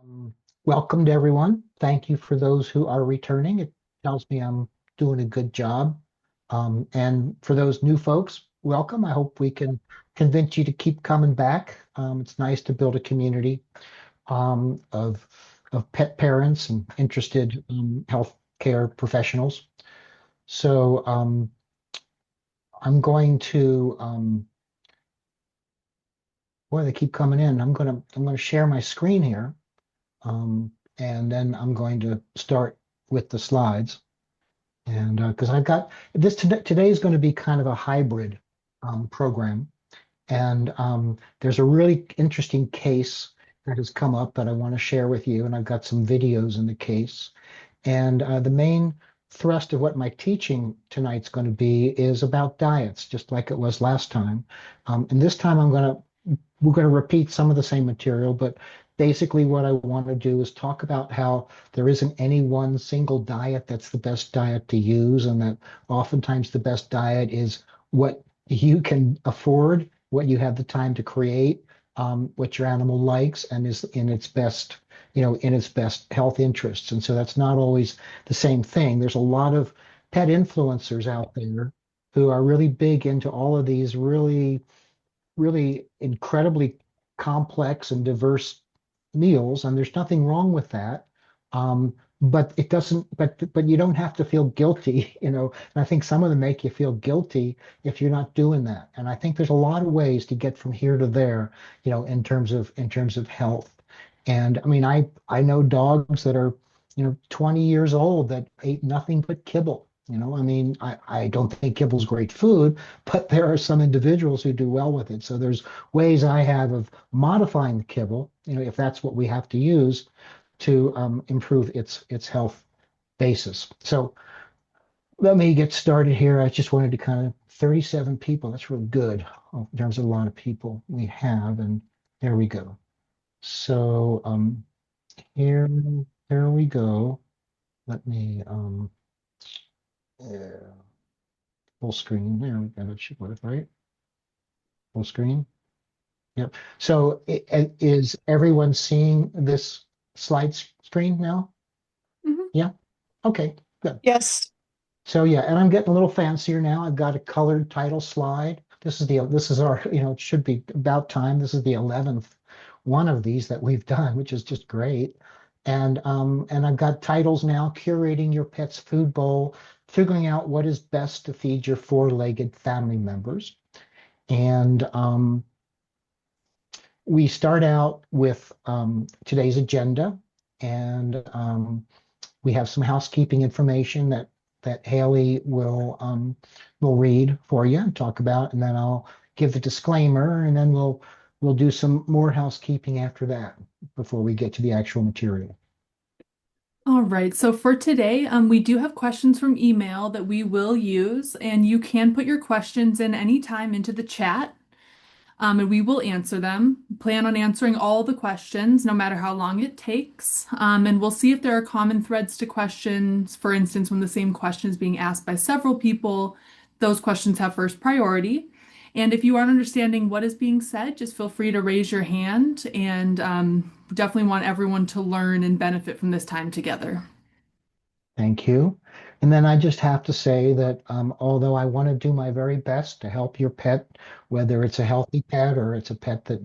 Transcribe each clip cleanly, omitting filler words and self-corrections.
Um, Welcome to everyone. Thank you for those who are returning. It tells me I'm doing a good job. And for those new folks, welcome. I hope we can convince you to keep coming back. It's nice to build a community um, of of pet parents and interested healthcare professionals. So I'm going to boy, they keep coming in. I'm gonna share my screen here. And then I'm going to start with the slides. And because I've got this today is going to be kind of a hybrid program. And there's a really interesting case that has come up that I want to share with you. And I've got some videos in the case. And the main thrust of what my teaching tonight's going to be is about diets, just like it was last time. And this time we're going to repeat some of the same material, but basically what I want to do is talk about how there isn't any one single diet that's the best diet to use, and that oftentimes the best diet is what you can afford, what you have the time to create, what your animal likes, and is in its best, in its best health interests. And so that's not always the same thing. There's a lot of pet influencers out there who are really big into all of these really incredibly complex and diverse meals, and there's nothing wrong with that. But it doesn't, but you don't have to feel guilty, And I think some of them make you feel guilty if you're not doing that. And I think there's a lot of ways to get from here to there, in terms of health. And I mean, I know dogs that are, 20 years old that ate nothing but kibble. I mean, I don't think kibble's great food, but there are some individuals who do well with it. So there's ways I have of modifying the kibble, if that's what we have to use to improve its health basis. So let me get started here. I just wanted to kind of 37 people. That's really good in terms of a lot of people we have. And there we go. So here, there we go. Let me uh, full screen. There we go. That should work, right? Full screen. Yep. So is everyone seeing this slide screen now? Mhm. Yeah. Okay, good. Yes. So yeah, and I'm getting a little fancier now. I've got a colored title slide. This is our, it should be about time. This is the 11th one of these that we've done, which is just great. And I've got titles now: curating your pet's food bowl, figuring out what is best to feed your four-legged family members. And we start out with today's agenda, and we have some housekeeping information that Haley will read for you and talk about, and then I'll give the disclaimer, and then we'll do some more housekeeping after that before we get to the actual material. All right. So for today, we do have questions from email that we will use, and you can put your questions in anytime into the chat, and we will answer them. Plan on answering all the questions, no matter how long it takes. And we'll see if there are common threads to questions. For instance, when the same question is being asked by several people, those questions have first priority. And if you aren't understanding what is being said, just feel free to raise your hand, and definitely want everyone to learn and benefit from this time together. Thank you. And then I just have to say that although I want to do my very best to help your pet, whether it's a healthy pet or it's a pet that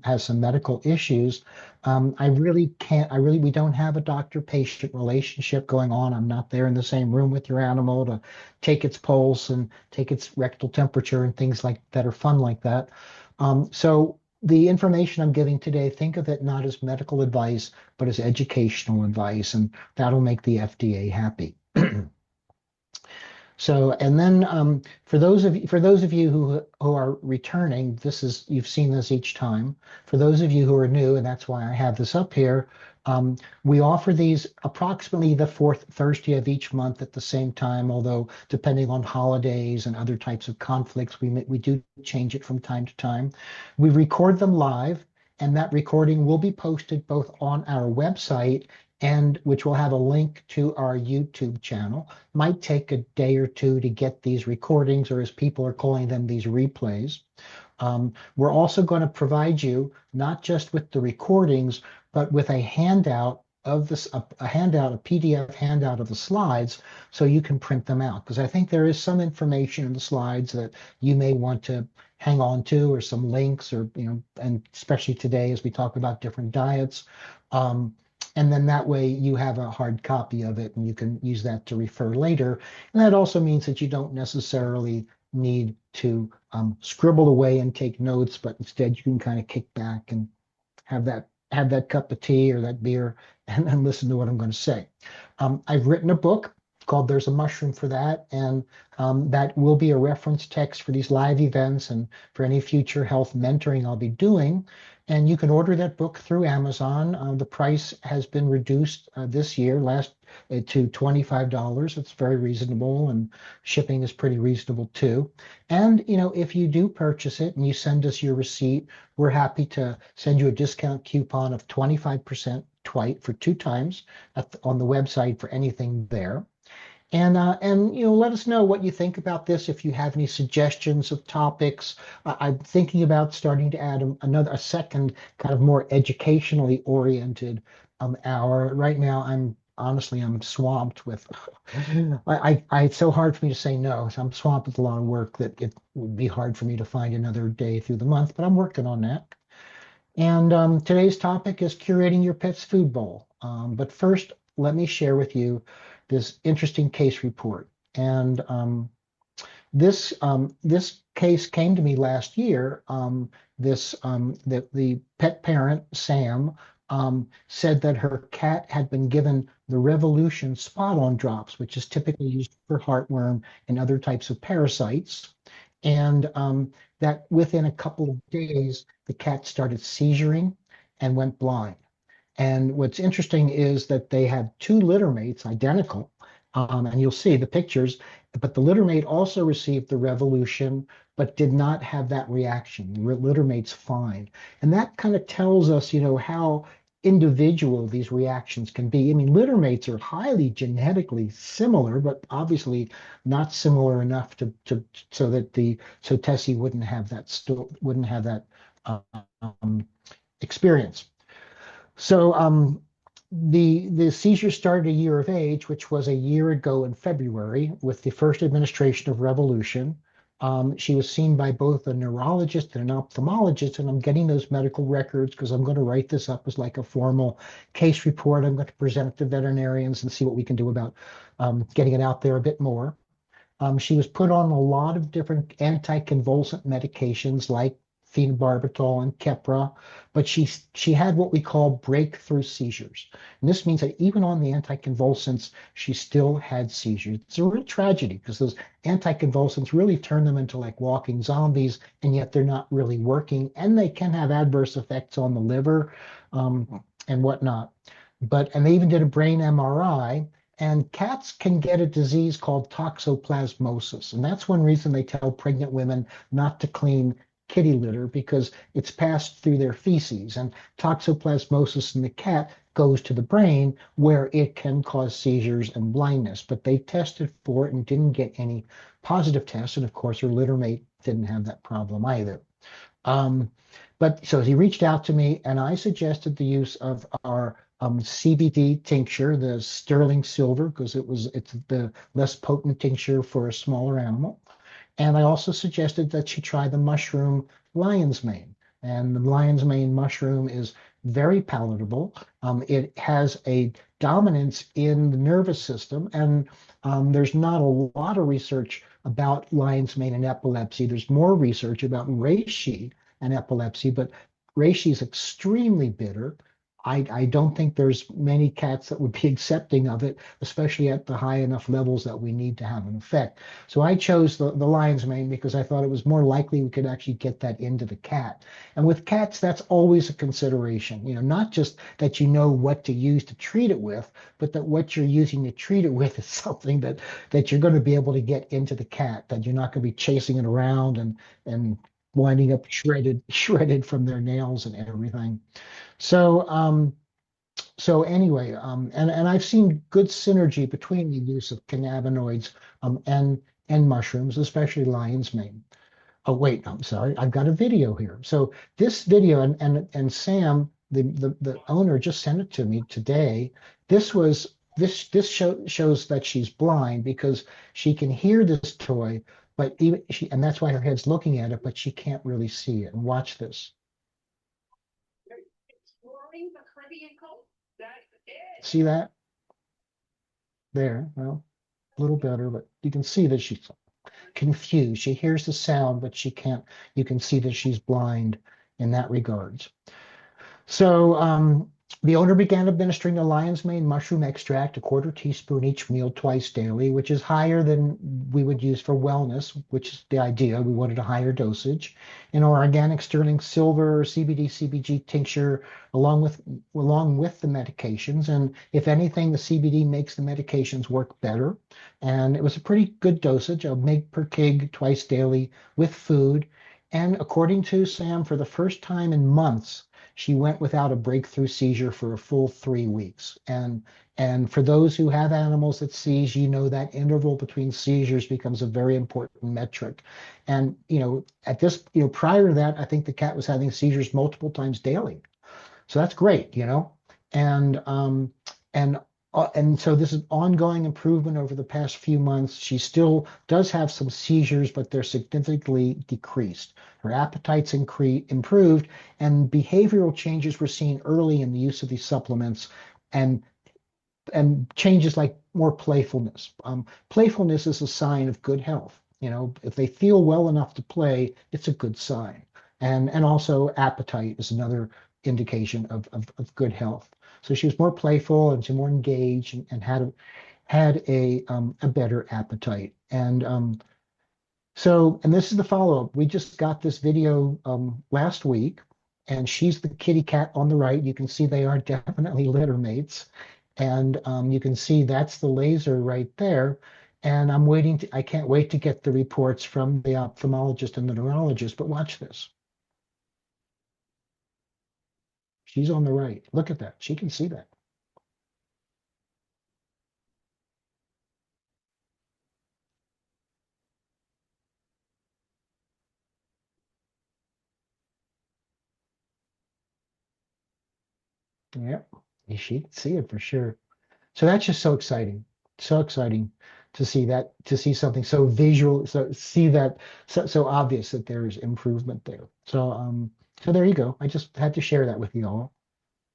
has some medical issues, I really can't, we don't have a doctor-patient relationship going on. I'm not there in the same room with your animal to take its pulse and take its rectal temperature and things like that are fun like that. So the information I'm giving today, think of it not as medical advice, but as educational advice, and that'll make the FDA happy. So, and then for those of you who are returning, you've seen this each time. For those of you who are new, and that's why I have this up here, we offer these approximately the fourth Thursday of each month at the same time. Although depending on holidays and other types of conflicts, we do change it from time to time. We record them live, and that recording will be posted both on our website and which will have a link to our YouTube channel. Might take a day or two to get these recordings, or as people are calling them, these replays. We're also going to provide you not just with the recordings, but with a handout of this, a handout, a PDF handout of the slides, so you can print them out. Because I think there is some information in the slides that you may want to hang on to, or some links, or and especially today as we talk about different diets. Um, and then that way you have a hard copy of it and you can use that to refer later. And that also means that you don't necessarily need to scribble away and take notes, but instead you can kind of kick back and have that cup of tea or that beer and listen to what I'm going to say. I've written a book called There's a Mushroom for That, and that will be a reference text for these live events and for any future health mentoring I'll be doing. And you can order that book through Amazon. The price has been reduced this year, last to $25. It's very reasonable, and shipping is pretty reasonable too. And if you do purchase it and you send us your receipt, we're happy to send you a discount coupon of 25% twice for 2 times on the website for anything there. And let us know what you think about this. If you have any suggestions of topics, I'm thinking about starting to add a second kind of more educationally oriented hour. Right now, I'm swamped with. It's so hard for me to say no. So I'm swamped with a lot of work that it would be hard for me to find another day through the month. But I'm working on that. And today's topic is curating your pet's food bowl. But first, let me share with you this interesting case report. And this case came to me last year. The pet parent Sam said that her cat had been given the Revolution spot-on drops, which is typically used for heartworm and other types of parasites. And that within a couple of days, the cat started seizuring and went blind. And what's interesting is that they had two litter mates, identical, and you'll see the pictures, but the litter mate also received the Revolution, but did not have that reaction. The litter mate's fine. And that kind of tells us, how individual these reactions can be. I mean, litter mates are highly genetically similar, but obviously not similar enough so Tessie wouldn't have that um, experience. So the seizure started a year of age, which was a year ago in February, with the first administration of Revolution. She was seen by both a neurologist and an ophthalmologist, and I'm getting those medical records because I'm going to write this up as like a formal case report. I'm going to present it to veterinarians and see what we can do about getting it out there a bit more. She was put on a lot of different anticonvulsant medications like phenobarbital and Keppra, but she had what we call breakthrough seizures. And this means that even on the anticonvulsants, she still had seizures. It's a real tragedy because those anticonvulsants really turn them into like walking zombies, and yet they're not really working, and they can have adverse effects on the liver and whatnot. And they even did a brain MRI, and cats can get a disease called toxoplasmosis. And that's one reason they tell pregnant women not to clean kitty litter, because it's passed through their feces. And toxoplasmosis in the cat goes to the brain, where it can cause seizures and blindness. But they tested for it and didn't get any positive tests. And of course, her litter mate didn't have that problem either. Um, but so he reached out to me, and I suggested the use of our CBD tincture, the sterling silver, because it's the less potent tincture for a smaller animal. And I also suggested that she try the mushroom lion's mane. And the lion's mane mushroom is very palatable. It has a dominance in the nervous system, and there's not a lot of research about lion's mane and epilepsy. There's more research about reishi and epilepsy, but reishi is extremely bitter. I don't think there's many cats that would be accepting of it, especially at the high enough levels that we need to have an effect. So I chose the lion's mane because I thought it was more likely we could actually get that into the cat. And with cats, that's always a consideration. Not just that you know what to use to treat it with, but that what you're using to treat it with is something that you're going to be able to get into the cat, that you're not going to be chasing it around and winding up shredded from their nails and everything. So, so anyway, and I've seen good synergy between the use of cannabinoids and mushrooms, especially lion's mane. Oh wait, I'm sorry. I've got a video here. So this video and Sam, the owner, just sent it to me today. This shows that she's blind because she can hear this toy, but even she and that's why her head's looking at it, but she can't really see it. And watch this. See that? There. Well, a little better, but you can see that she's confused. She hears the sound, but she can't. You can see that she's blind in that regard. So the owner began administering the lion's mane mushroom extract, a quarter teaspoon each meal twice daily, which is higher than we would use for wellness, which is the idea. We wanted a higher dosage. In our organic sterling silver CBD CBG tincture, along with the medications. And if anything, the CBD makes the medications work better. And it was a pretty good dosage, a mg per kg twice daily with food. And according to Sam, for the first time in months, she went without a breakthrough seizure for a full 3 weeks. And for those who have animals that seize, you know that interval between seizures becomes a very important metric. And at this, prior to that, I think the cat was having seizures multiple times daily. So that's great. And and and so this is ongoing improvement over the past few months. She still does have some seizures, but they're significantly decreased. Her appetite's improved, and behavioral changes were seen early in the use of these supplements, and and changes like more playfulness. Playfulness is a sign of good health. If they feel well enough to play, it's a good sign. And also appetite is another indication of good health. So she was more playful and she's more engaged and had a better appetite. And this is the follow-up. We just got this video last week, and she's the kitty cat on the right. You can see they are definitely litter mates. And you can see that's the laser right there. And I can't wait to get the reports from the ophthalmologist and the neurologist, but watch this. She's on the right. Look at that. She can see that. Yep. She can see it for sure. So that's just so exciting to see that, to see something so visual, so see that so obvious that there is improvement there. So there you go. I just had to share that with you all.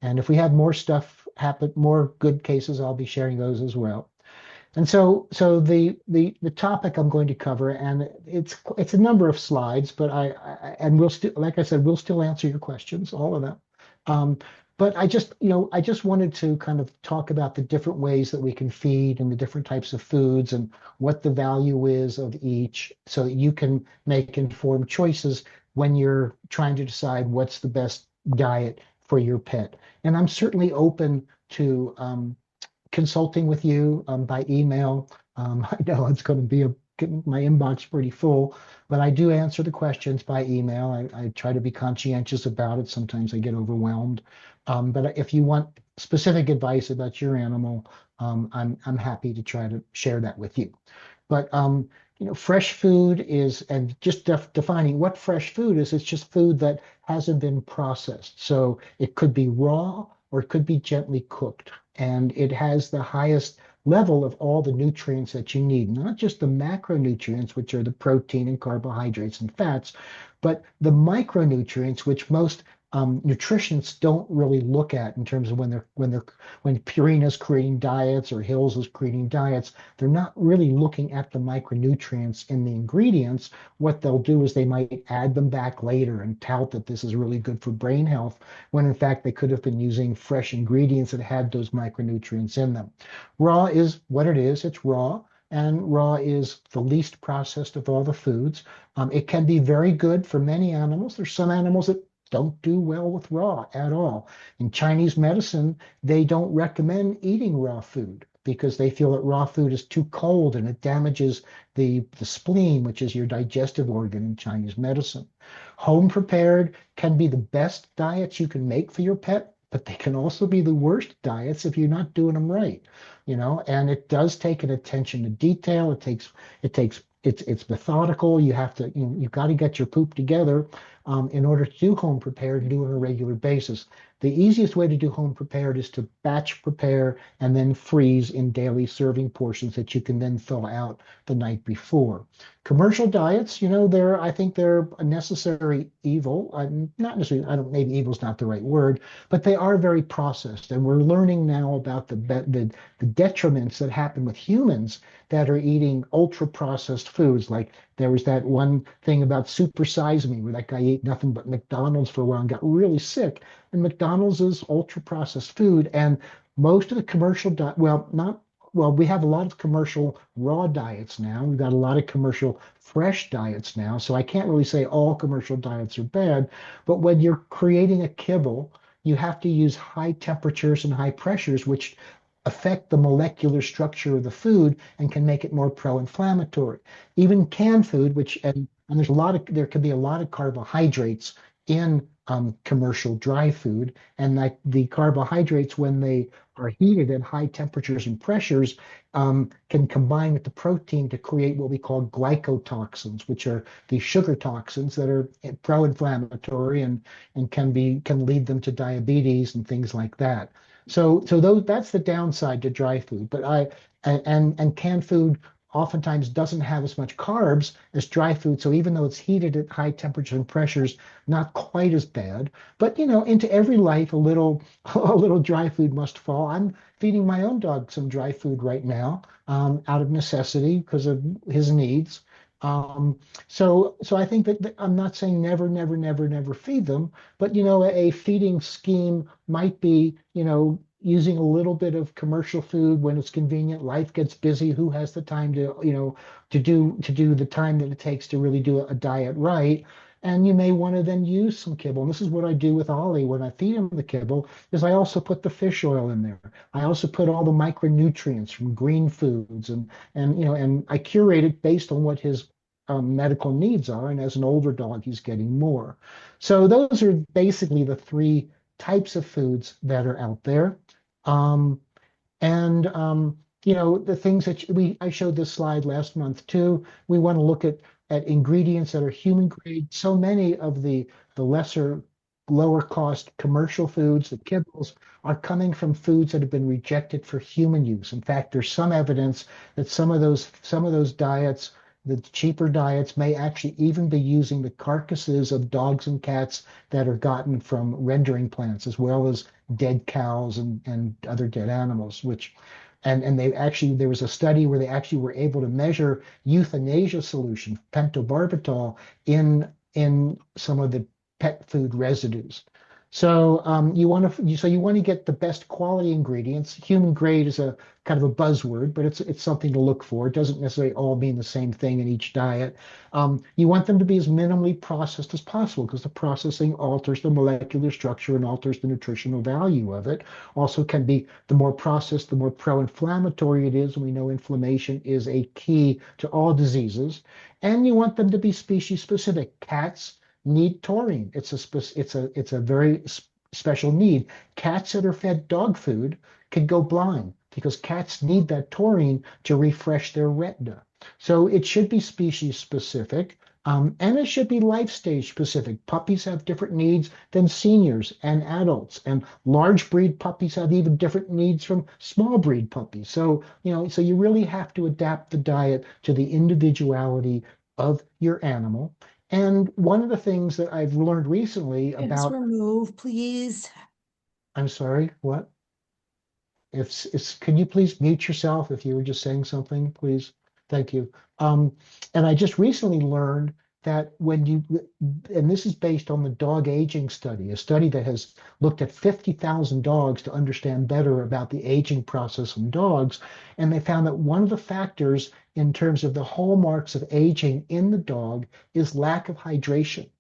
And if we have more stuff happen, more good cases, I'll be sharing those as well. And so the topic I'm going to cover, and it's a number of slides, but and we'll still, like I said, we'll still answer your questions, all of them. Um, but I just wanted to kind of talk about the different ways that we can feed and the different types of foods and what the value is of each, so that you can make informed choices when you're trying to decide what's the best diet for your pet. And I'm certainly open to consulting with you by email. I know it's going to be getting my inbox pretty full, but I do answer the questions by email. I try to be conscientious about it. Sometimes I get overwhelmed. But if you want specific advice about your animal, I'm happy to try to share that with you. But fresh food is, and just defining what fresh food is, it's just food that hasn't been processed. So it could be raw or it could be gently cooked. And it has the highest level of all the nutrients that you need, not just the macronutrients, which are the protein and carbohydrates and fats, but the micronutrients, which most nutritionists don't really look at in terms of when Purina's creating diets or Hills is creating diets. They're not really looking at the micronutrients in the ingredients. What they'll do is they might add them back later and tout that this is really good for brain health, when in fact they could have been using fresh ingredients that had those micronutrients in them. Raw is what it is. It's raw. And raw is the least processed of all the foods. It can be very good for many animals. There's some animals that don't do well with raw at all. In Chinese medicine, they don't recommend eating raw food because they feel that raw food is too cold and it damages the spleen, which is your digestive organ in Chinese medicine. Home prepared can be the best diets you can make for your pet, but they can also be the worst diets if you're not doing them right. And it does take an attention to detail. It takes it's methodical. You have to, you've got to get your poop together in order to do home prepared and do it on a regular basis. The easiest way to do home prepared is to batch prepare and then freeze in daily serving portions that you can then thaw out the night before. Commercial diets, I think they're a necessary evil. Not necessarily, I don't, maybe evil's not the right word, but they are very processed. And we're learning now about the detriments that happen with humans that are eating ultra processed foods. Like there was that one thing about Super Size Me, where that guy ate nothing but McDonald's for a while and got really sick. And McDonald's is ultra processed food. And most of the commercial diet, well, not well, we have a lot of commercial raw diets now. We've got a lot of commercial fresh diets now. So I can't really say all commercial diets are bad. But when you're creating a kibble, you have to use high temperatures and high pressures, which affect the molecular structure of the food and can make it more pro-inflammatory. Even canned food, and there can be a lot of carbohydrates in commercial dry food, and like the carbohydrates, when they are heated at high temperatures and pressures, can combine with the protein to create what we call glycotoxins, which are the sugar toxins that are pro-inflammatory and can lead them to diabetes and things like that. So that's the downside to dry food. But and canned food oftentimes doesn't have as much carbs as dry food. So even though it's heated at high temperatures and pressures, not quite as bad. But into every life, a little dry food must fall. I'm feeding my own dog some dry food right now, out of necessity because of his needs. So I think that I'm not saying never, never, never, never feed them, but a feeding scheme might be, using a little bit of commercial food when it's convenient. Life gets busy. Who has the time to do the time that it takes to really do a diet right? And you may want to then use some kibble. And this is what I do with Ollie when I feed him the kibble, is I also put the fish oil in there. I also put all the micronutrients from green foods and I curate it based on what his medical needs are. And as an older dog, he's getting more. So those are basically the three types of foods that are out there. Um, and the things that I showed this slide last month too. We want to look at ingredients that are human grade. So many of the lower cost commercial foods, the kibbles, are coming from foods that have been rejected for human use. In fact, there's some evidence that some of those diets, the cheaper diets, may actually even be using the carcasses of dogs and cats that are gotten from rendering plants, as well as dead cows and other dead animals, and they actually, there was a study where they actually were able to measure euthanasia solution, pentobarbital, in some of the pet food residues. So you want to get the best quality ingredients. Human grade is a kind of a buzzword, but it's something to look for. It doesn't necessarily all mean the same thing in each diet. You want them to be as minimally processed as possible because the processing alters the molecular structure and alters the nutritional value of it. Also, can be the more processed, the more pro-inflammatory it is. And we know inflammation is a key to all diseases. And you want them to be species specific. Cats need taurine. It's a very special need. Cats that are fed dog food can go blind because cats need that taurine to refresh their retina. So it should be species specific. And it should be life stage specific. Puppies have different needs than seniors and adults, and large breed puppies have even different needs from small breed puppies. So you really have to adapt the diet to the individuality of your animal. And one of the things that I've learned recently Hands about, remove, please. I'm sorry, what? Can you please mute yourself if you were just saying something, please? Thank you. Um, and I just recently learned that and this is based on the dog aging study, a study that has looked at 50,000 dogs to understand better about the aging process in dogs. And they found that one of the factors in terms of the hallmarks of aging in the dog is lack of hydration.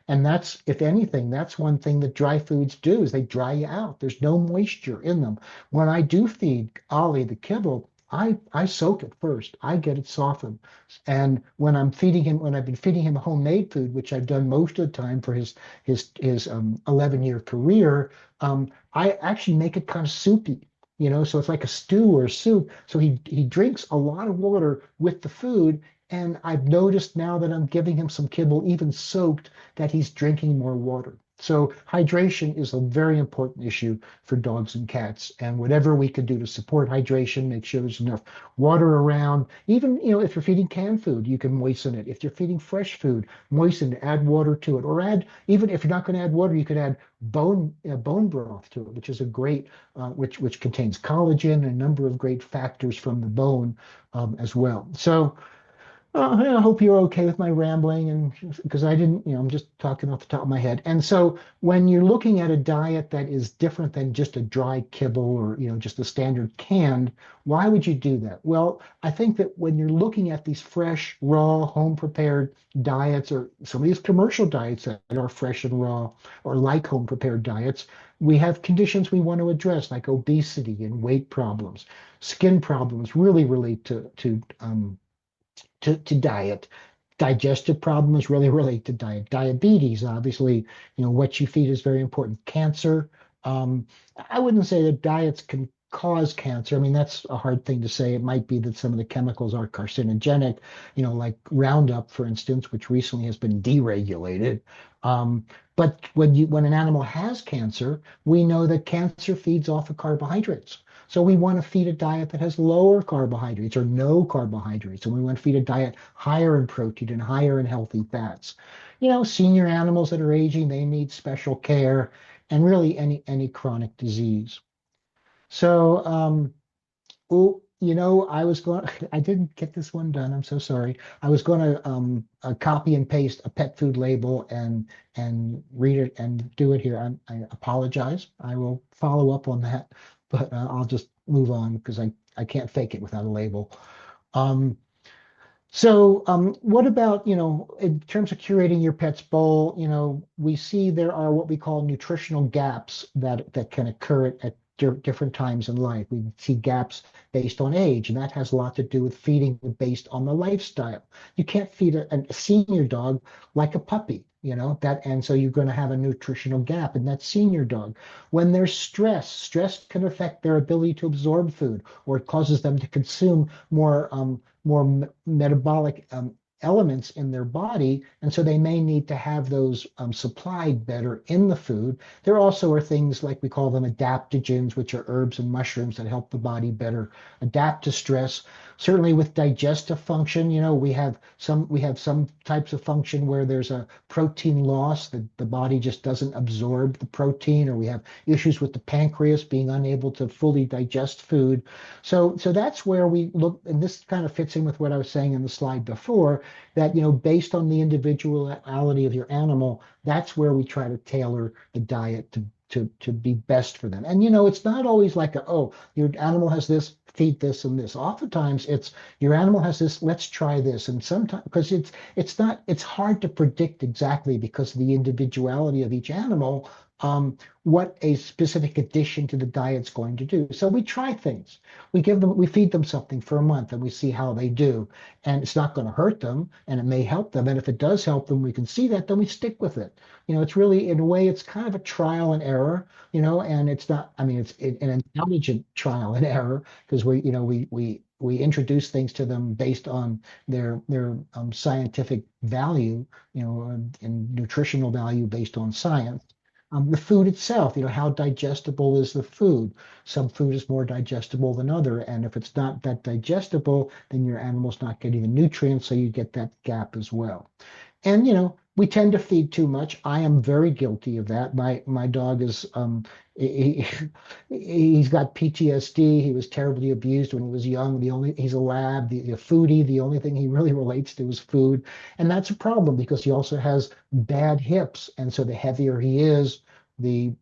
And that's, if anything, that's one thing that dry foods do is they dry you out. There's no moisture in them. When I do feed Ollie the kibble, I soak it first. I get it softened. And when I've been feeding him homemade food, which I've done most of the time for his 11-year career, I actually make it kind of soupy. So it's like a stew or a soup. So he drinks a lot of water with the food, And I've noticed now that I'm giving him some kibble, even soaked, that he's drinking more water. So hydration is a very important issue for dogs and cats. And whatever we can do to support hydration, make sure there's enough water around. Even, if you're feeding canned food, you can moisten it. If you're feeding fresh food, moisten it, add water to it, or add, even if you're not going to add water, you could add bone broth to it, which is a great, which contains collagen and a number of great factors from the bone as well. So I hope you're okay with my rambling, and because I didn't, I'm just talking off the top of my head. And so when you're looking at a diet that is different than just a dry kibble or, just a standard canned, why would you do that? Well, I think that when you're looking at these fresh, raw, home prepared diets, or some of these commercial diets that are fresh and raw, or like home prepared diets, we have conditions we want to address, like obesity and weight problems. Skin problems really relate to diet. Digestive problems really relate to diet. Diabetes, obviously, what you feed is very important. Cancer, um, I wouldn't say that diets can cause cancer. I mean, that's a hard thing to say. It might be that some of the chemicals are carcinogenic, like Roundup, for instance, which recently has been deregulated. But when an animal has cancer, we know that cancer feeds off of carbohydrates. So we want to feed a diet that has lower carbohydrates or no carbohydrates. And we want to feed a diet higher in protein and higher in healthy fats. Senior animals that are aging, they need special care, and really any chronic disease. So, oh, I was going, I didn't get this one done. I'm so sorry. I was going to copy and paste a pet food label and read it and do it here. I apologize. I will follow up on that, but I'll just move on because I can't fake it without a label. Um, what about, in terms of curating your pet's bowl, we see there are what we call nutritional gaps that can occur at different times in life. We see gaps based on age, and that has a lot to do with feeding based on the lifestyle. You can't feed a senior dog like a puppy, and so you're going to have a nutritional gap in that senior dog. When there's stress can affect their ability to absorb food, or it causes them to consume more metabolic elements in their body, and so they may need to have those supplied better in the food. There also are things like we call them adaptogens, which are herbs and mushrooms that help the body better adapt to stress. Certainly with digestive function, we have some types of function where there's a protein loss, that the body just doesn't absorb the protein, or we have issues with the pancreas being unable to fully digest food. So that's where we look, and this kind of fits in with what I was saying in the slide before, that, based on the individuality of your animal, that's where we try to tailor the diet to be best for them. And it's not always like oh, your animal has this, feed this and this. Oftentimes it's your animal has this, let's try this. And sometimes, because it's hard to predict exactly because of the individuality of each animal, what a specific addition to the diet's going to do. So we try things. We feed them something for a month and we see how they do. And it's not going to hurt them, and it may help them. And if it does help them, we can see that, then we stick with it. It's really, in a way, it's kind of a trial and error, and it's not, I mean, it's an intelligent trial and error, because we introduce things to them based on their scientific value, and nutritional value based on science. The food itself, how digestible is the food? Some food is more digestible than other, and if it's not that digestible, then your animal's not getting the nutrients, so you get that gap as well. And we tend to feed too much. I am very guilty of that. My dog is he, he's got PTSD. He was terribly abused when he was young. He's a lab, the foodie. The only thing he really relates to is food, and that's a problem because he also has bad hips, and so the heavier he is, the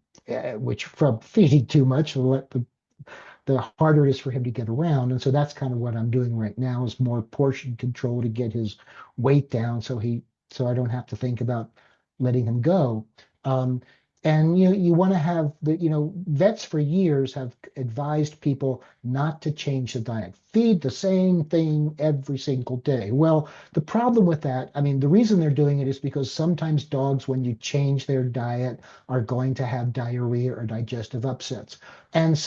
which from feeding too much, the harder it is for him to get around. And so that's kind of what I'm doing right now, is more portion control to get his weight down, so I don't have to think about letting him go. Um, and you want to have vets for years have advised people not to change the diet. Feed the same thing every single day. Well, the problem with that, I mean, the reason they're doing it is because sometimes dogs, when you change their diet, are going to have diarrhea or digestive upsets. And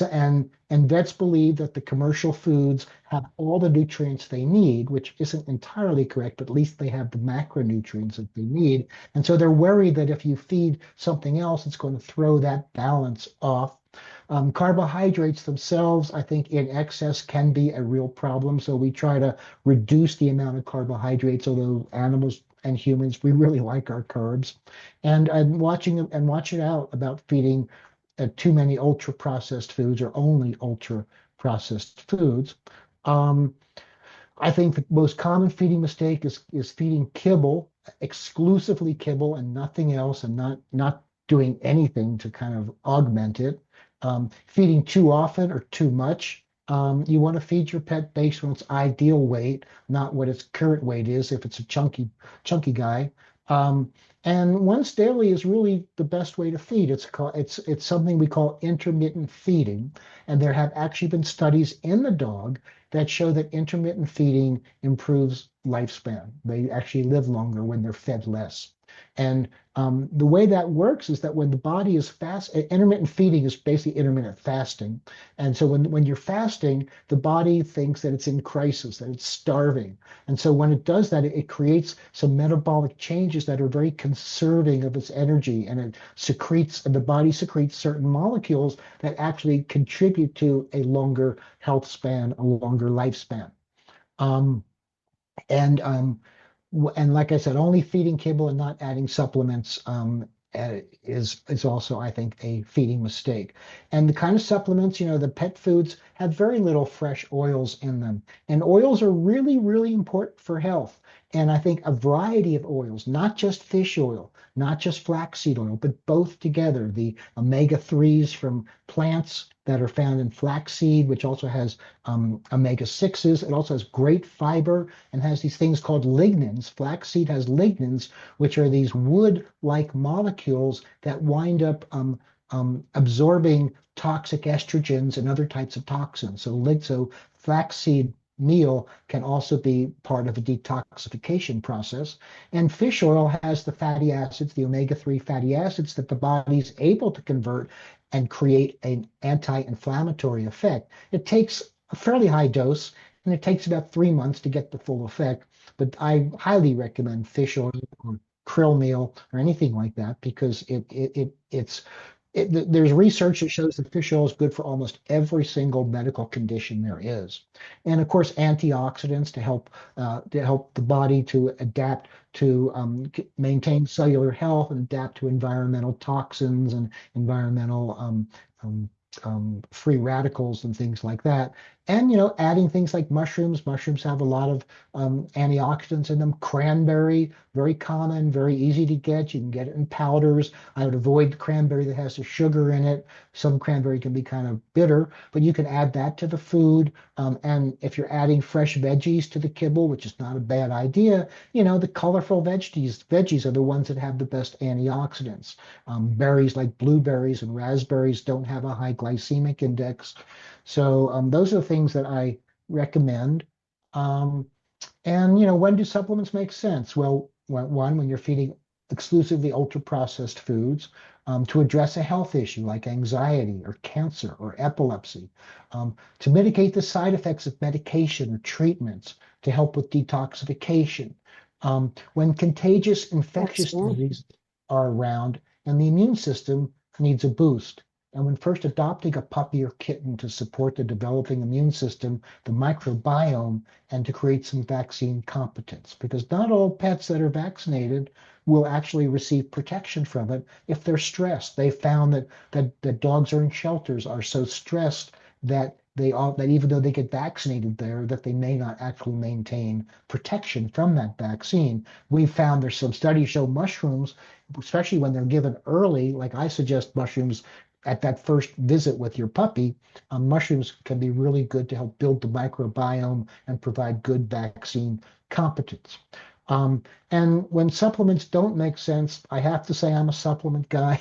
And vets believe that the commercial foods have all the nutrients they need, which isn't entirely correct, but at least they have the macronutrients that they need. And so they're worried that if you feed something else, it's going to throw that balance off. Carbohydrates themselves, I think in excess can be a real problem. So we try to reduce the amount of carbohydrates, although animals and humans, we really like our carbs. And watching out about feeding too many ultra processed foods or only ultra processed foods. Um, I think the most common feeding mistake is feeding kibble, exclusively kibble and nothing else, and not doing anything to kind of augment it. Feeding too often or too much. You want to feed your pet based on its ideal weight, not what its current weight is, if it's a chunky guy. Um, and once daily is really the best way to feed. It's something we call intermittent feeding, and there have actually been studies in the dog that show that intermittent feeding improves lifespan. They actually live longer when they're fed less. And the way that works is that when the body is intermittent feeding is basically intermittent fasting. And so when you're fasting, the body thinks that it's in crisis, that it's starving. And so when it does that, it creates some metabolic changes that are very conserving of its energy, and the body secretes certain molecules that actually contribute to a longer health span, a longer lifespan. Um, and like I said, only feeding kibble and not adding supplements is also, I think, a feeding mistake. And the kind of supplements, the pet foods have very little fresh oils in them, and oils are really, really important for health. And I think a variety of oils, not just fish oil, not just flaxseed oil, but both together, the omega-3s from plants that are found in flaxseed, which also has omega-6s. It also has great fiber and has these things called lignans. Flaxseed has lignans, which are these wood-like molecules that wind up absorbing toxic estrogens and other types of toxins. So flaxseed meal can also be part of a detoxification process. And fish oil has the fatty acids, the omega-3 fatty acids that the body's able to convert and create an anti-inflammatory effect. It takes a fairly high dose, and it takes about 3 months to get the full effect. But I highly recommend fish oil or krill meal or anything like that because there's research that shows that fish oil is good for almost every single medical condition there is, and of course antioxidants to help the body to adapt to maintain cellular health and adapt to environmental toxins and environmental um, free radicals and things like that. And adding things like mushrooms. Mushrooms have a lot of antioxidants in them. Cranberry, very common, very easy to get. You can get it in powders. I would avoid the cranberry that has the sugar in it. Some cranberry can be kind of bitter, but you can add that to the food. And if you're adding fresh veggies to the kibble, which is not a bad idea, the colorful veggies are the ones that have the best antioxidants. Berries like blueberries and raspberries don't have a high glycemic index. So those are the things that I recommend. Um, and when do supplements make sense? Well, when you're feeding exclusively ultra-processed foods to address a health issue like anxiety or cancer or epilepsy, to mitigate the side effects of medication or treatments, to help with detoxification, when contagious That's infectious good. diseases are around and the immune system needs a boost. And when first adopting a puppy or kitten to support the developing immune system, the microbiome, and to create some vaccine competence. Because not all pets that are vaccinated will actually receive protection from it if they're stressed. They found that dogs are in shelters are so stressed that even though they get vaccinated there, that they may not actually maintain protection from that vaccine. We found there's some studies show mushrooms, especially when they're given early, like I suggest mushrooms at that first visit with your puppy, mushrooms can be really good to help build the microbiome and provide good vaccine competence. Um, and when supplements don't make sense, I have to say I'm a supplement guy.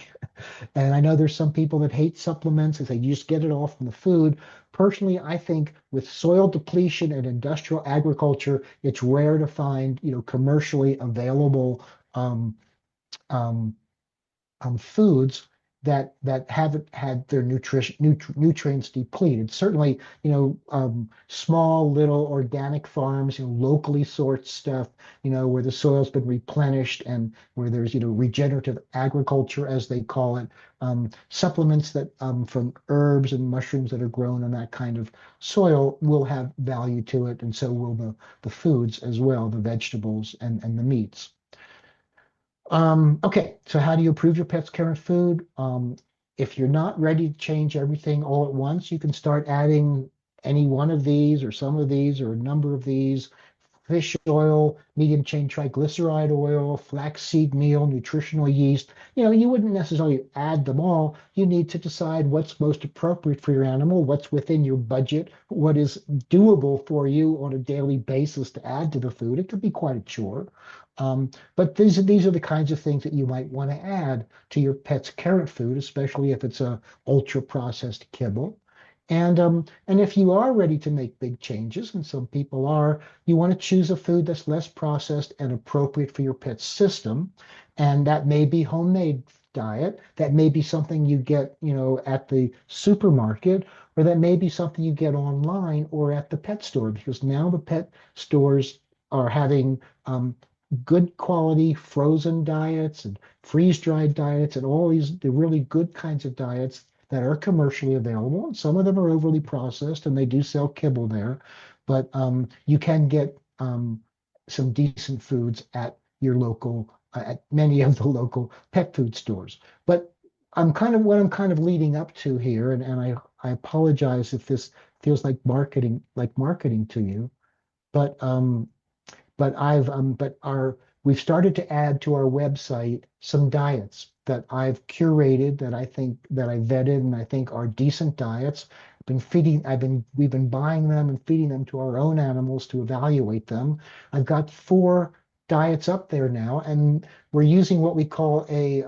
And I know there's some people that hate supplements and say you just get it all from the food. Personally, I think with soil depletion and industrial agriculture, it's rare to find, commercially available um, um, foods that haven't had their nutrients depleted. Certainly, small little organic farms, locally sourced stuff, where the soil's been replenished and where there's, regenerative agriculture, as they call it, supplements that from herbs and mushrooms that are grown on that kind of soil will have value to it, and so will the foods as well, the vegetables and the meats. Okay, so how do you improve your pet's current food? If you're not ready to change everything all at once, you can start adding any one of these or some of these or a number of these: fish oil, medium chain triglyceride oil, flaxseed meal, nutritional yeast. You wouldn't necessarily add them all. You need to decide what's most appropriate for your animal, what's within your budget, what is doable for you on a daily basis to add to the food. It could be quite a chore. But these are the kinds of things that you might want to add to your pet's current food, especially if it's a ultra processed kibble. And if you are ready to make big changes, and some people are, you want to choose a food that's less processed and appropriate for your pet's system. And that may be homemade diet. That may be something you get, at the supermarket, or that may be something you get online or at the pet store, because now the pet stores are having good quality frozen diets and freeze-dried diets and all the really good kinds of diets that are commercially available. Some of them are overly processed and they do sell kibble there, but you can get some decent foods at your local, at many of the local pet food stores. But what I'm kind of leading up to here, and I apologize if this feels like marketing to you, but we've started to add to our website some diets that I've curated, that I vetted and I think are decent diets. We've been buying them and feeding them to our own animals to evaluate them. I've got 4 diets up there now, and we're using what we call a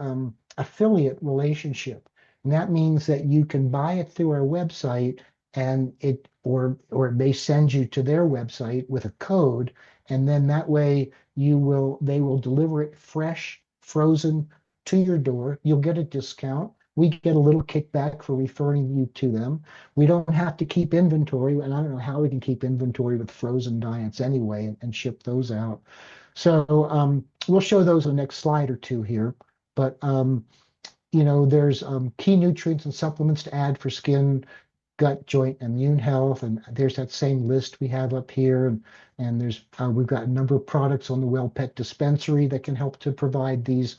affiliate relationship. And that means that you can buy it through our website, and it may send you to their website with a code, and then that way they will deliver it fresh, frozen to your door. You'll get a discount. We get a little kickback for referring you to them. We don't have to keep inventory, and I don't know how we can keep inventory with frozen diets anyway and ship those out. So we'll show those on the next slide or two here. But there's key nutrients and supplements to add for skin, gut, joint, and immune health. And there's that same list we have up here. And we've got a number of products on the Well Pet Dispensary that can help to provide these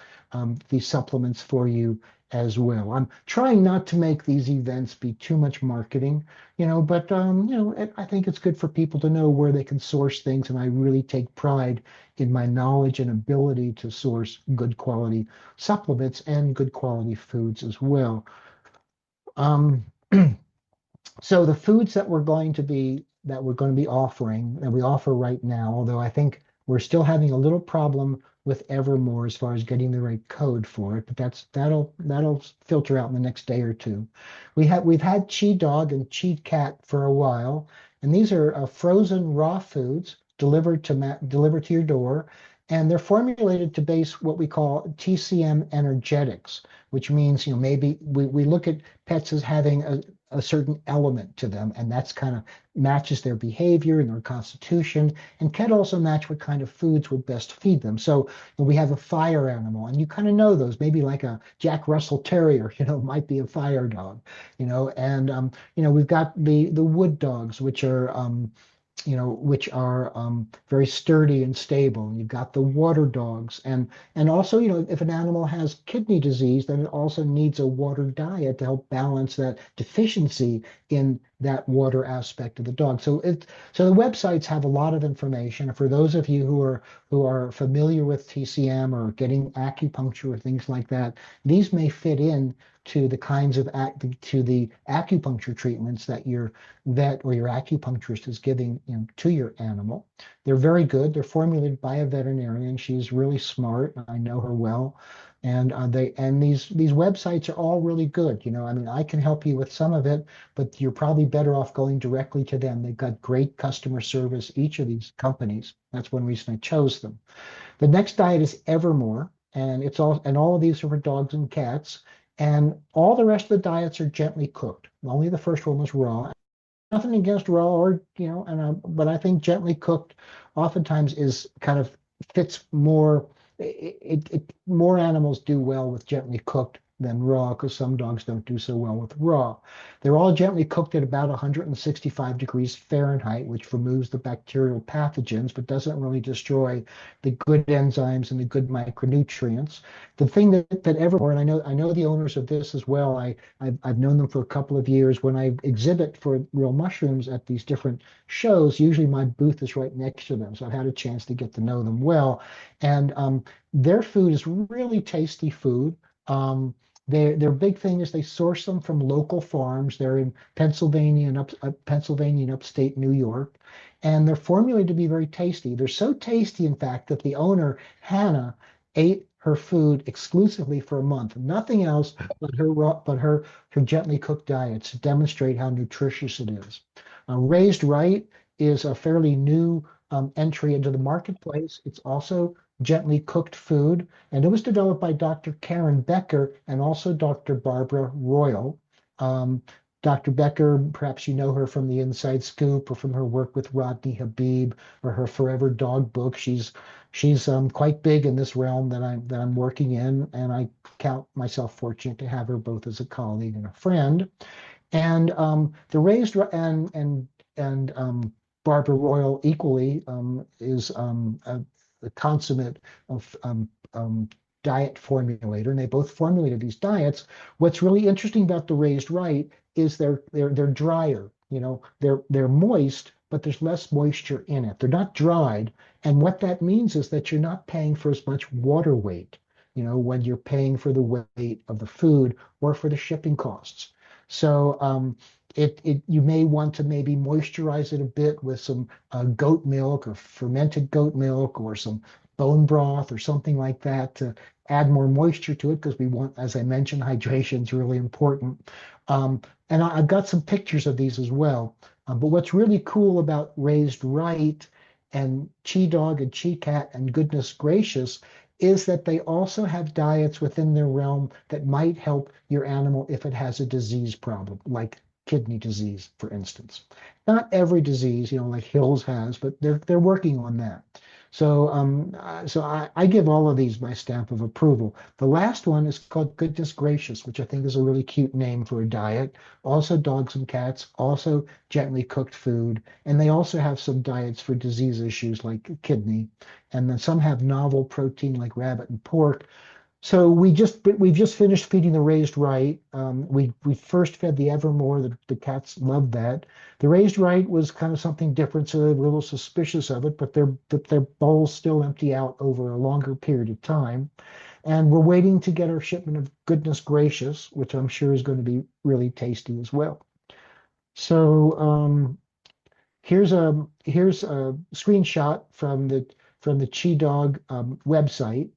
supplements for you as well. I'm trying not to make these events be too much marketing, but I think it's good for people to know where they can source things. And I really take pride in my knowledge and ability to source good quality supplements and good quality foods as well. So the foods that we're going to be offering, that we offer right now, although I think we're still having a little problem with Evermore as far as getting the right code for it, but that'll filter out in the next day or two. We've had Chi Dog and Chi Cat for a while, and these are frozen raw foods delivered to your door, and they're formulated to base what we call TCM energetics, which means maybe we look at pets as having a certain element to them, and that's kind of matches their behavior and their constitution, and can also match what kind of foods would best feed them. So we have a fire animal, and you kind of know those, maybe like a Jack Russell Terrier, might be a fire dog, and we've got the wood dogs, which are very sturdy and stable. You've got the water dogs, and also, if an animal has kidney disease, then it also needs a water diet to help balance that deficiency in that water aspect of the dog. So the websites have a lot of information. For those of you who are familiar with TCM or getting acupuncture or things like that, these may fit in to the kinds of to the acupuncture treatments that your vet or your acupuncturist is giving to your animal. They're very good. They're formulated by a veterinarian. She's really smart. I know her well. And these websites are all really good. I can help you with some of it, but you're probably better off going directly to them. They've got great customer service, each of these companies. That's one reason I chose them. The next diet is Evermore, and all of these are for dogs and cats. And all the rest of the diets are gently cooked. Only the first one was raw. Nothing against raw or, but I think gently cooked oftentimes is kind of fits more. More animals do well with gently cooked than raw because some dogs don't do so well with raw. They're all gently cooked at about 165 degrees Fahrenheit, which removes the bacterial pathogens but doesn't really destroy the good enzymes and the good micronutrients. The thing that Evermore, and I know the owners of this as well. I've known them for a couple of years. When I exhibit for real mushrooms at these different shows, usually my booth is right next to them, so I've had a chance to get to know them well. And their food is really tasty food. Their big thing is they source them from local farms. They're in Pennsylvania and upstate New York, and they're formulated to be very tasty. They're so tasty, in fact, that the owner Hannah ate her food exclusively for a month, nothing else but her gently cooked diet to demonstrate how nutritious it is. Raised Right is a fairly new entry into the marketplace. It's also gently cooked food, and it was developed by Dr. Karen Becker and also Dr. Barbara Royal. Um, Dr. Becker, perhaps you know her from the Inside Scoop or from her work with Rodney Habib or her Forever Dog book. She's quite big in this realm that I'm working in, and I count myself fortunate to have her both as a colleague and a friend. And the raised and Barbara Royal equally is a consummate of diet formulator, and they both formulated these diets. What's really interesting about the Raised Right is they're drier. They're moist, but there's less moisture in it. They're not dried, and what that means is that you're not paying for as much water weight. When you're paying for the weight of the food or for the shipping costs. So you may want to maybe moisturize it a bit with some goat milk or fermented goat milk or some bone broth or something like that to add more moisture to it because we want, as I mentioned, hydration is really important. And I've got some pictures of these as well. But what's really cool about Raised Right and Chi Dog and Chi Cat and Goodness Gracious is that they also have diets within their realm that might help your animal if it has a disease problem, like kidney disease, for instance. Not every disease, like Hills has, but they're working on that. So I give all of these my stamp of approval. The last one is called Goodness Gracious, which I think is a really cute name for a diet. Also dogs and cats, also gently cooked food, and they also have some diets for disease issues like kidney, and then some have novel protein like rabbit and pork. So we've just finished feeding the Raised Right. We first fed the Evermore. The cats loved that. The Raised Right was kind of something different, so they were a little suspicious of it, but their bowls still empty out over a longer period of time. And we're waiting to get our shipment of Goodness Gracious, which I'm sure is going to be really tasty as well. So here's a screenshot from the Chi Dog website.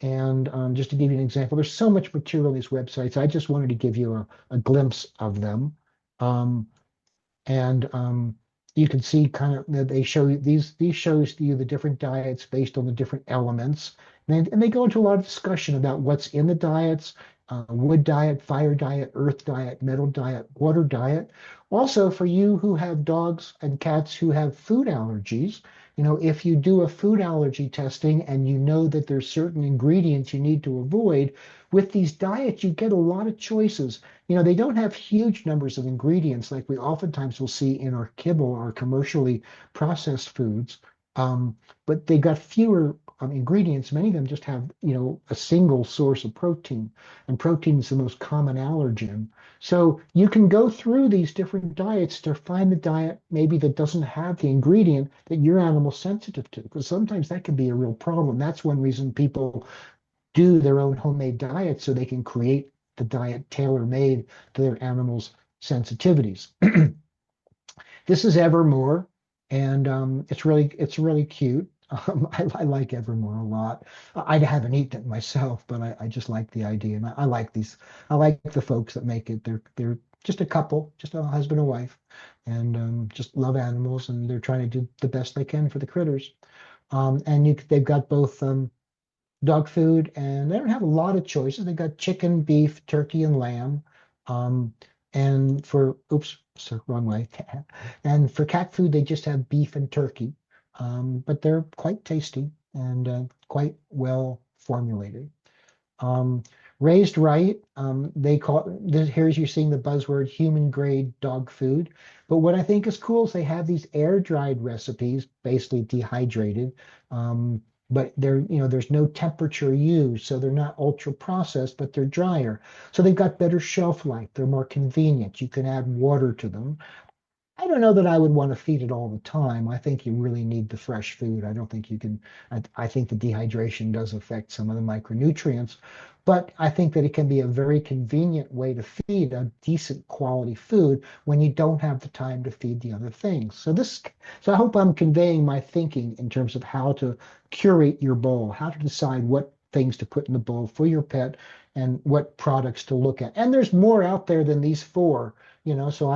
And just to give you an example, there's so much material on these websites. I just wanted to give you a glimpse of them. Um, and you can see kind of they show you these shows you the different diets based on the different elements. And they go into a lot of discussion about what's in the diets, wood diet, fire diet, earth diet, metal diet, water diet. Also, for you who have dogs and cats who have food allergies, if you do a food allergy testing and you know that there's certain ingredients you need to avoid, with these diets, you get a lot of choices. They don't have huge numbers of ingredients like we oftentimes will see in our kibble or commercially processed foods, but they got fewer ingredients. Many of them just have, a single source of protein, and protein is the most common allergen. So you can go through these different diets to find the diet maybe that doesn't have the ingredient that your animal's sensitive to, because sometimes that can be a real problem. That's one reason people do their own homemade diet so they can create the diet tailor-made to their animals' sensitivities. This is Evermore, and it's really cute. I like Evermore a lot. I haven't eaten it myself, but I just like the idea, and I like these. I like the folks that make it. They're just a couple, just a husband and wife, and just love animals, and they're trying to do the best they can for the critters. And they've got both. dog food, and they don't have a lot of choices. They got chicken, beef, turkey, and lamb. Um, and for, oops, sorry, wrong way. And for cat food, they just have beef and turkey. But they're quite tasty and quite well formulated. Um, Raised right, they call this, here's you're seeing the buzzword human grade dog food. But what I think is cool is they have these air dried recipes, basically dehydrated. Um, but they're, there's no temperature used, so they're not ultra processed, but they're drier. So they've got better shelf life. They're more convenient. You can add water to them. I don't know that I would want to feed it all the time. I think you really need the fresh food. I don't think you can. I think the dehydration does affect some of the micronutrients, but I think that it can be a very convenient way to feed a decent quality food when you don't have the time to feed the other things. So I hope I'm conveying my thinking in terms of how to curate your bowl, how to decide what things to put in the bowl for your pet and what products to look at. And there's more out there than these four, so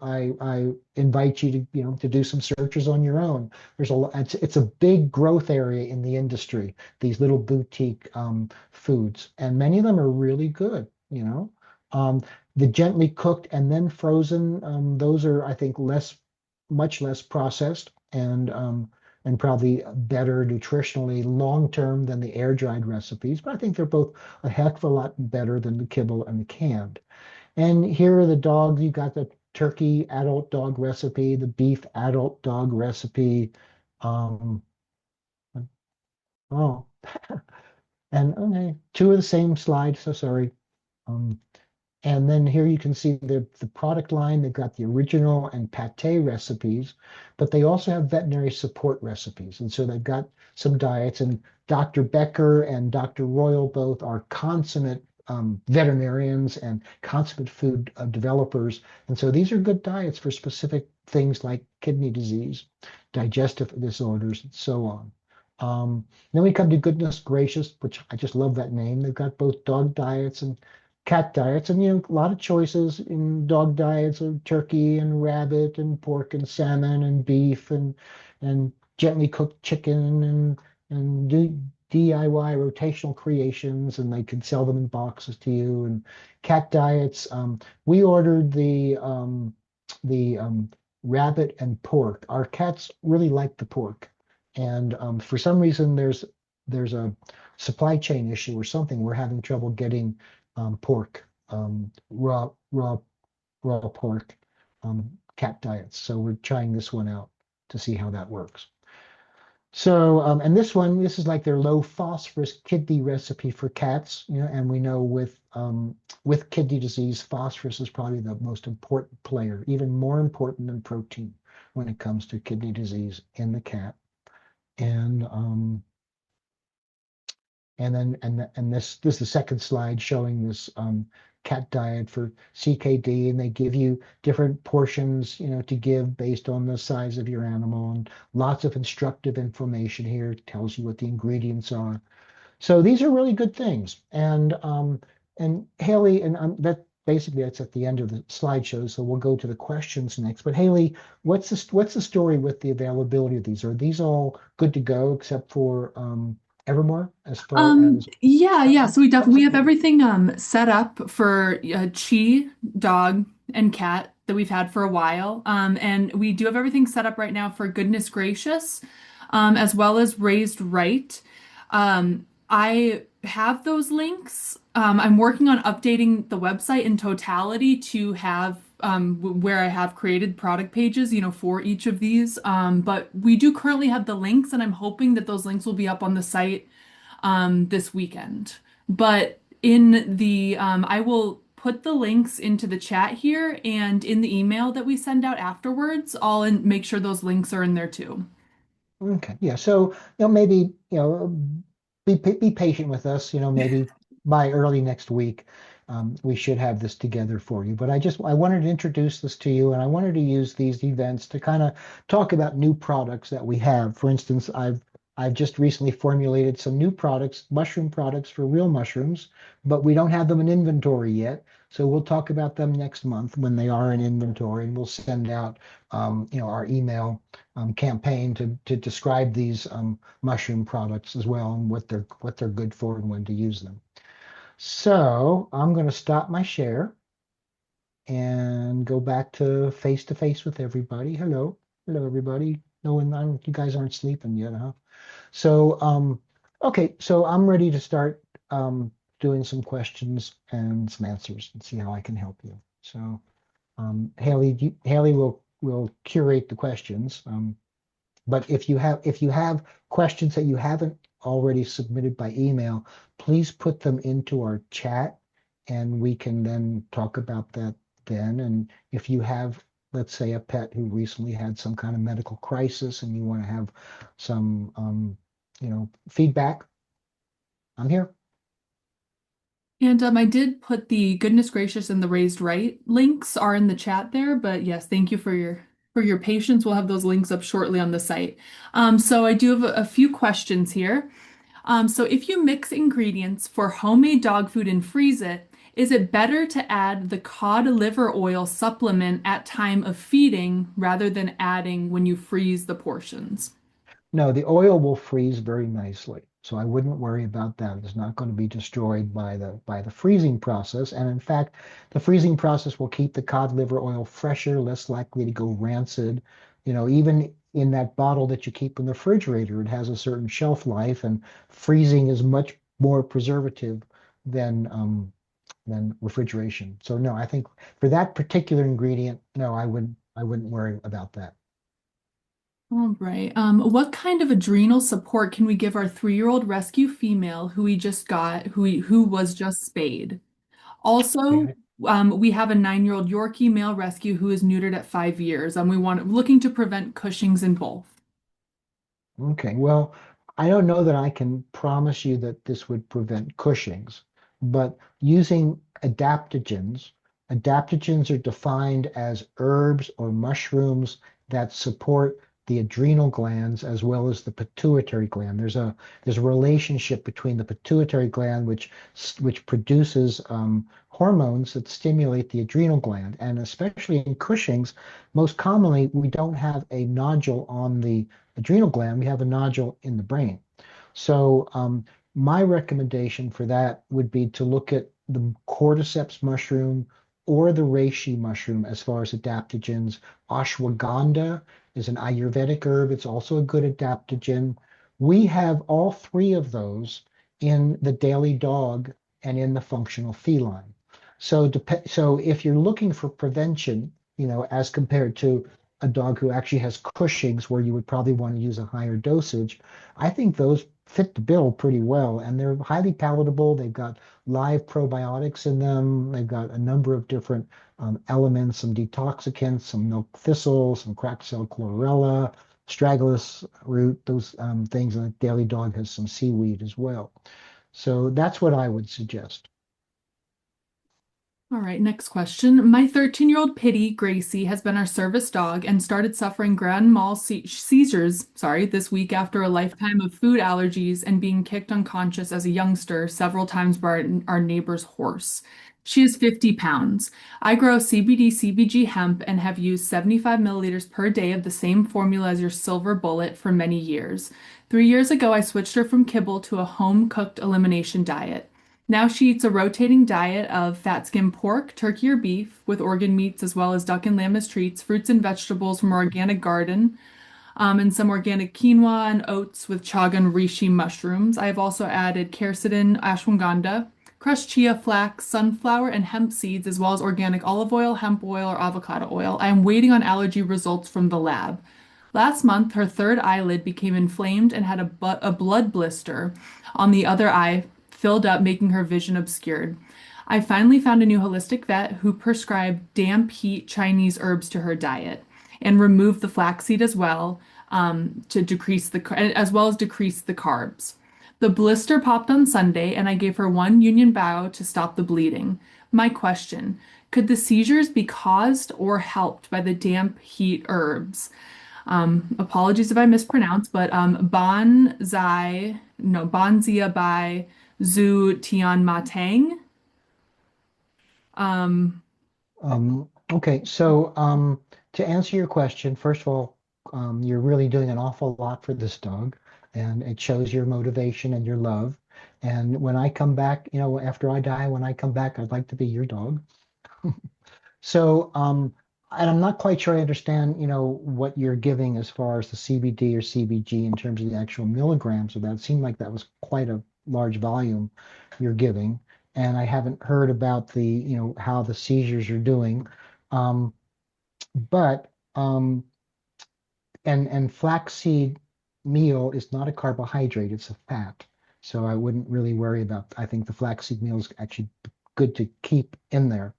I invite you to, to do some searches on your own. It's a big growth area in the industry, these little boutique foods, and many of them are really good. Um, the gently cooked and then frozen, those are, I think, much less processed and probably better nutritionally long term than the air dried recipes. But I think they're both a heck of a lot better than the kibble and the canned. And here are the dogs. You got the turkey adult dog recipe, the beef adult dog recipe. Um, oh, and okay, two of the same slide. So sorry. Um, and then here you can see the product line. They've got the original and pate recipes, but they also have veterinary support recipes. And so they've got some diets. And Dr. Becker and Dr. Royal both are consummate veterinarians and consummate food developers. And so these are good diets for specific things like kidney disease, digestive disorders, and so on. Then we come to Goodness Gracious, which I just love that name. They've got both dog diets and cat diets, and a lot of choices in dog diets of turkey and rabbit and pork and salmon and beef and gently cooked chicken and DIY rotational creations, and they can sell them in boxes to you. And cat diets, we ordered the rabbit and pork. Our cats really like the pork, and for some reason there's a supply chain issue or something. We're having trouble getting pork, raw pork, cat diets. So we're trying this one out to see how that works. So, and this is like their low phosphorus kidney recipe for cats, and we know with kidney disease, phosphorus is probably the most important player, even more important than protein when it comes to kidney disease in the cat. And and then and this is the second slide showing this cat diet for CKD, and they give you different portions, to give based on the size of your animal, and lots of instructive information here. It tells you what the ingredients are. So these are really good things. And Haley, and that basically that's at the end of the slideshow. So we'll go to the questions next. But Haley, what's the story with the availability of these? Are these all good to go except for Evermore as far as Yeah. So we have everything set up for Chi, dog, and cat that we've had for a while. And we do have everything set up right now for Goodness Gracious, as well as Raised Right. I have those links. I'm working on updating the website in totality to have where I have created product pages, for each of these. But we do currently have the links, and I'm hoping that those links will be up on the site this weekend. But I will put the links into the chat here and in the email that we send out afterwards. Make sure those links are in there too. okay, yeah. So maybe be patient with us. Maybe by early next week, we should have this together for you. But I wanted to introduce this to you, and I wanted to use these events to kind of talk about new products that we have. For instance, I've just recently formulated some new products, mushroom products for real mushrooms, but we don't have them in inventory yet. So we'll talk about them next month when they are in inventory, and we'll send out, our email campaign to describe these mushroom products as well and what they're good for and when to use them. So I'm going to stop my share and go back to face with everybody. Hello, hello everybody. No one, you guys aren't sleeping yet, huh? So, okay, so I'm ready to start doing some questions and some answers and see how I can help you. So, Haley will curate the questions. But if you have questions that you haven't already submitted by email, please put them into our chat, and we can then talk about that then. And if you have, let's say, a pet who recently had some kind of medical crisis and you want to have some, feedback, I'm here. And I did put the goodness gracious and the raised right links are in the chat there, but yes, thank you for your patience. We'll have those links up shortly on the site. So I do have a few questions here. So if you mix ingredients for homemade dog food and freeze it, is it better to add the cod liver oil supplement at time of feeding rather than adding when you freeze the portions? No, the oil will freeze very nicely. So I wouldn't worry about that. It's not going to be destroyed by the freezing process. And in fact, the freezing process will keep the cod liver oil fresher, less likely to go rancid. Even in that bottle that you keep in the refrigerator, it has a certain shelf life, and freezing is much more preservative than refrigeration. So no, I think for that particular ingredient, no, I wouldn't worry about that. All right. What kind of adrenal support can we give our 3-year-old rescue female who we just got, who was just spayed? Also, Okay. we have a 9-year-old Yorkie male rescue who is neutered at 5 years. We want looking to prevent Cushing's in both. Okay, well, I don't know that I can promise you that this would prevent Cushing's, but using adaptogens are defined as herbs or mushrooms that support the adrenal glands as well as the pituitary gland. There's a relationship between the pituitary gland, which produces hormones that stimulate the adrenal gland, and especially in Cushing's, most commonly we don't have a nodule on the adrenal gland, we have a nodule in the brain. So my recommendation for that would be to look at the cordyceps mushroom or the reishi mushroom as far as adaptogens. Ashwagandha is an Ayurvedic herb. It's also a good adaptogen. We have all three of those in the daily dog and in the functional feline. So if you're looking for prevention, as compared to a dog who actually has Cushing's, where you would probably want to use a higher dosage, I think those fit the bill pretty well, and they're highly palatable. They've got live probiotics in them. They've got a number of different elements, some detoxicants, some milk thistle, some cracked cell chlorella, astragalus root, those things. And the daily dog has some seaweed as well. So that's what I would suggest. All right, next question. My 13-year-old Pitty, Gracie, has been our service dog and started suffering grand mal seizures, this week after a lifetime of food allergies and being kicked unconscious as a youngster several times by our neighbor's horse. She is 50 pounds. I grow CBD CBG hemp and have used 75 milliliters per day of the same formula as your silver bullet for many years. 3 years ago, I switched her from kibble to a home-cooked elimination diet. Now she eats a rotating diet of fat skim pork, turkey, or beef with organ meats, as well as duck and lamb as treats, fruits and vegetables from our organic garden, and some organic quinoa and oats with chaga and reishi mushrooms. I have also added quercetin, ashwagandha, crushed chia flax, sunflower, and hemp seeds, as well as organic olive oil, hemp oil, or avocado oil. I am waiting on allergy results from the lab. Last month, her third eyelid became inflamed and had a blood blister on the other eye filled up, making her vision obscured. I finally found a new holistic vet who prescribed damp heat Chinese herbs to her diet and removed the flaxseed as well, to decrease as well as decrease the carbs. The blister popped on Sunday, and I gave her one Union Bow to stop the bleeding. My question, could the seizures be caused or helped by the damp heat herbs? Apologies if I mispronounce, but Bonsai, no, Bonzia by Zhu Tian Matang. Um, Okay, so to answer your question, first of all, you're really doing an awful lot for this dog, and it shows your motivation and your love. And when I come back, after I die, when I come back, I'd like to be your dog. So, and I'm not quite sure I understand, what you're giving as far as the CBD or CBG in terms of the actual milligrams of that. It seemed like that was quite a large volume you're giving. And I haven't heard about how the seizures are doing. Um, but and flaxseed meal is not a carbohydrate, it's a fat. So I wouldn't really worry about, I think the flaxseed meal is actually good to keep in there.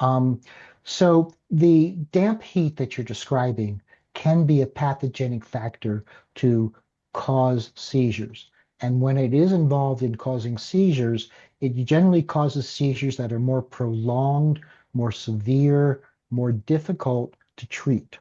Um, so the damp heat that you're describing can be a pathogenic factor to cause seizures. And when it is involved in causing seizures, it generally causes seizures that are more prolonged, more severe, more difficult to treat.